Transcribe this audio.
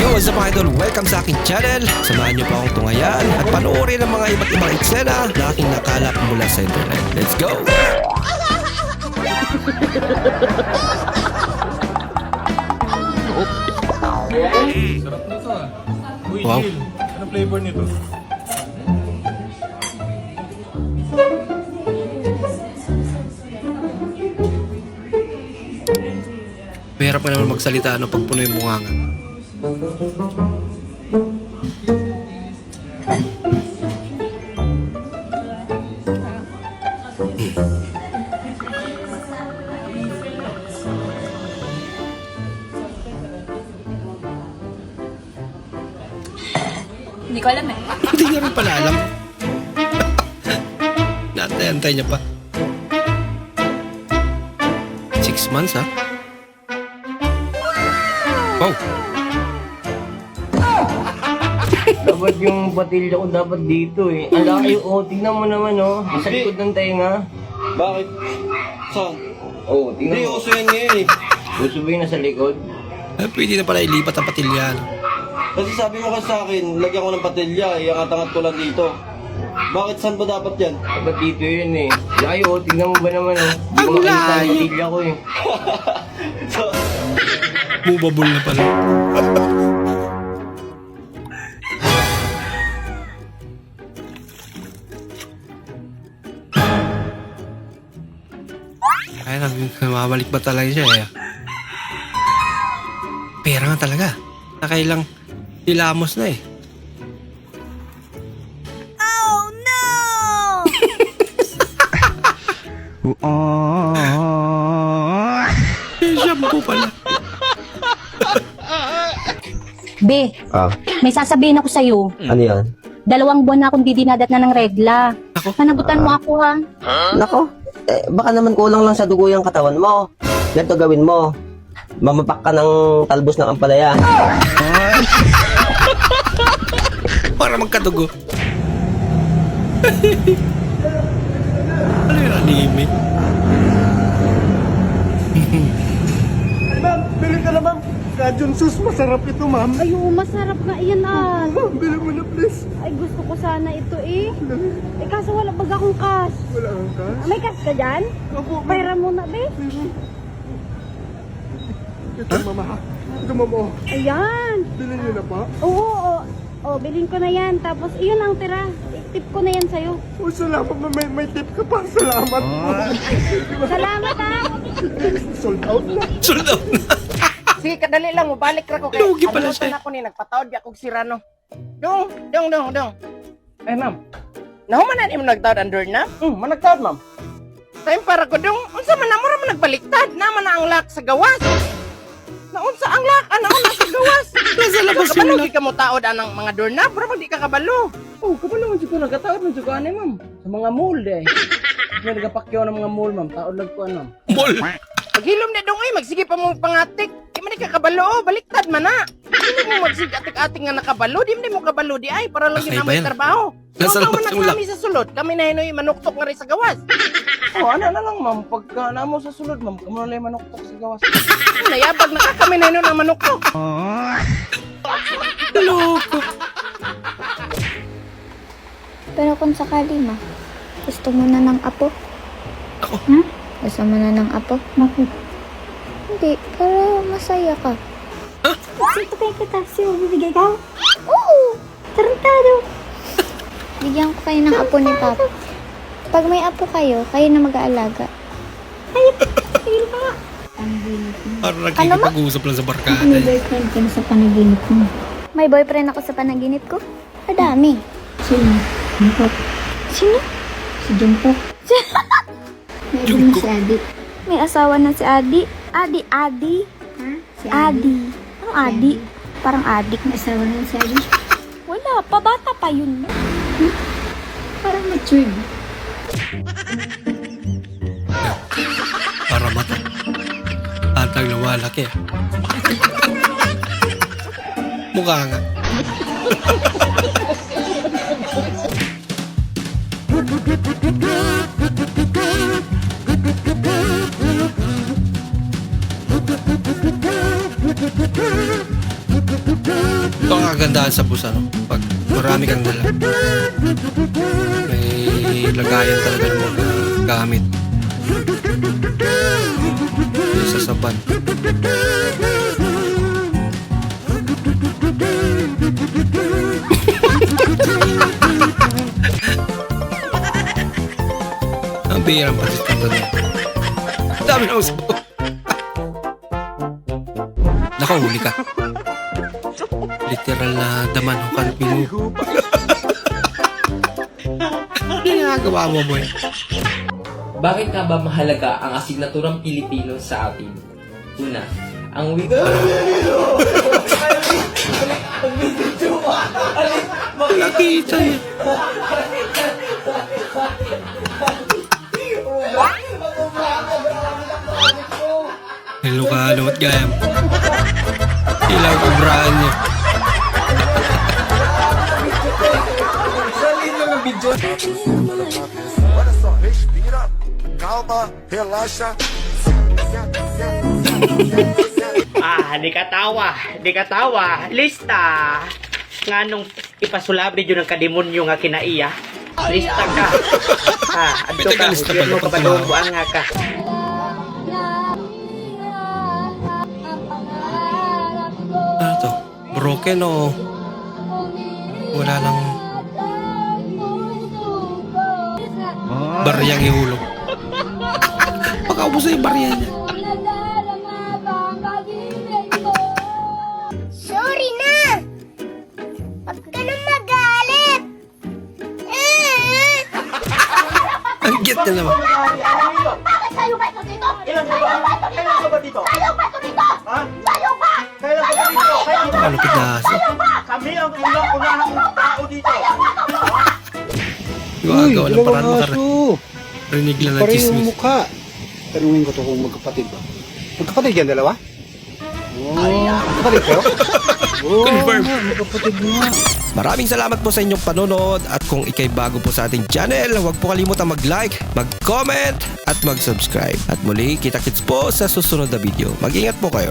Yo, what's up mga idol? Welcome sa aking channel. Samahan niyo pa akong tungayan at panoorin ang mga iba't ibang eksena na aking nakalap mula sa internet. Let's go! Sarap na to ah. Uy, Wow. Jill, anong flavor nito? Mahirap ka naman magsalita ano pag puno yung bunganga. Hindi ko alam eh. Hindi niya rin pala alam. Naantay-antay niya pa. 6 months ha? Wow! Dapat yung batilya ko dapat dito eh. Ang laki oh, tingnan mo naman oh. Sa likod ng tenga. Bakit? Saan? Oh, tingnan Hindi, mo. uso yan ngayon eh. Gusto ba yung nasa likod? Pwede na pala ilipat ang patilyan. Kasi sabi mo kasi sa akin, lagyan ko ng patilya, iangat-angat ko lang dito. Bakit saan ba dapat yan? Dapat dito yun eh. Layo oh, tingnan mo ba naman oh. Hindi ko Ang makita ang layo. batilya ko eh. So, Bubabol na pala. Ay, namamalik ba talaga siya eh? Pera nga talaga. Nakailang hilamos na eh. Oh no! Shampoo pala. Be, Ah, may sasabihin ako sa'yo. ano yan? 2 buwan na akong didinadat na ng regla. Ako? Panagutan mo ako ha. Nako, baka naman kulang lang sa dugo yung katawan mo. Ganito gawin mo. Mamapak ka ng talbos ng ampalaya. Para magkadugo. Ano yung anime? Ma'am, bili ka na ma'am. Cajun sauce, masarap ito ma'am. Ay, oo, masarap nga yan ah. Bili mo na please. Ay, gusto ko sana ito eh. Eh, kaso wala bag akong cash. Wala kang cash. May cash ka dyan? Opo, ma'am. Pera mo na, be. Ito mama ha. Ito mama oh. Ayan. Bili niyo na pa. Oo, oo. Oh, bilhin ko na yan. Tapos, iyon ang tira. Tip ko na yan sa'yo. Oh, salamat ma'am. May tip ka pa. Salamat. Salamat ah. Sold out na. Sold out na. Sige, kadali lang mo. Balik ra ko kay. Lugi pala siya. Ako ni nagpataod di akong sirano. Dong. Eh, ma'am. Nahumanan imo nagtaod ang door na? Managtaod, ma'am. Time para ko dong. Unsa man namura man nagbaliktad. Naman na ang lock sa gawas. Naunsa ang lock? Ano na sa gawas? Nasa labas yung Kabalo lock. di ka mo taod anang mga door na. Pero di ka kabalo. Oh, kabalo man siguro nagataod man siguro ani, ma'am. Sa mga mall eh. May nagapakyaw ng mga mall, ma'am. Taod lang ko ma'am. Mall. Paghilom na dong ay magsige pa mo pangatik. Di man ka kabalo, baliktad man na. Hindi mo magsige atik-atik nga nakabalo, di mo kabalo di ay para lang Okay yun ba na yan? trabaho. Nasa Nasa labas man yung kami sa sulod, kami na hinoy manuktok nga rin sa gawas. Oh, ano na lang ma'am, pagka na mo sa sulod ma'am, kamo na lang manuktok sa gawas. Nayabag na ka, kami na hinoy na manuktok. Loko. Pero kung sakali ma, gusto mo na ng apo? Ako? Hmm? Gusto mo na ng apo? Bakit? Hindi, para masaya ka. Sito kayo kita. Siyo, bibigay ka? Oo! Tarantado. Bigyan ko kayo ng apo ni Papa. Pag may apo kayo, kayo na mag-aalaga. Tigil ka nga. Parang nagkikipag-usap lang sa barkada. May boyfriend ka na sa panaginip mo. May boyfriend ako sa panaginip ko. Madami. Sino? Jungkook. Sino? Si Jungkook. May iba na si Adi. May asawa na si Adi. Adi. Ha? Si Adi. Anong Adi? Parang adik. May asawa na si Adi. Wala pa, bata pa yun. Parang matured. Para mata. Atang lumalaki ah. Mukha nga. Go! Ito ang kagandahan sa bus, ano? Pag marami kang dala. May lagayan talaga ng mga gamit. May sasaban. Ang bihirang participant na. Ang dami na usap. Nakahuli ka. Literal na daman ang kalpin mo. Ano ginagawa mo, boy? Bakit nga ba mahalaga ang asignaturang Pilipino sa atin? Una, ang wika. Nakita niya. Hello ka, lumot gayam. Ilang kubrahan niya. Calma, relaxa. Di ka tawa. Lista. Nga nung ipasulabri yun ang kademonyo nga kinaiya. Lista ka. Adto ka. Tagalista pala, Huwag mo pag kapadungguan nga ka. Ano to? Broken o wala lang baryang ihulog? Baka ubos na yung barya niya. Sorry na! Huwag ka na magalit! Ang cute niya naman. Bakit sa'yo ba ito dito? Kailan ka ba dito? Sa'yo ba ito dito? Ha? Sa'yo ba? Kailan ka ba dito? Ano pitasa? Kami ang unang-unahang tao dito. Gagawa ng paraan makarinig lang ng chismis. mukha. Tanungin ko to kung magkapatid ba? Magkapatid yan, dalawa? Magkapatid kayo? Confirm. Magkapatid nga. Maraming salamat po sa inyong panonood at kung ikay bago po sa ating channel, huwag po kalimutang mag-like, mag-comment at mag-subscribe. At muli, kita-kits po sa susunod na video. Mag-ingat po kayo.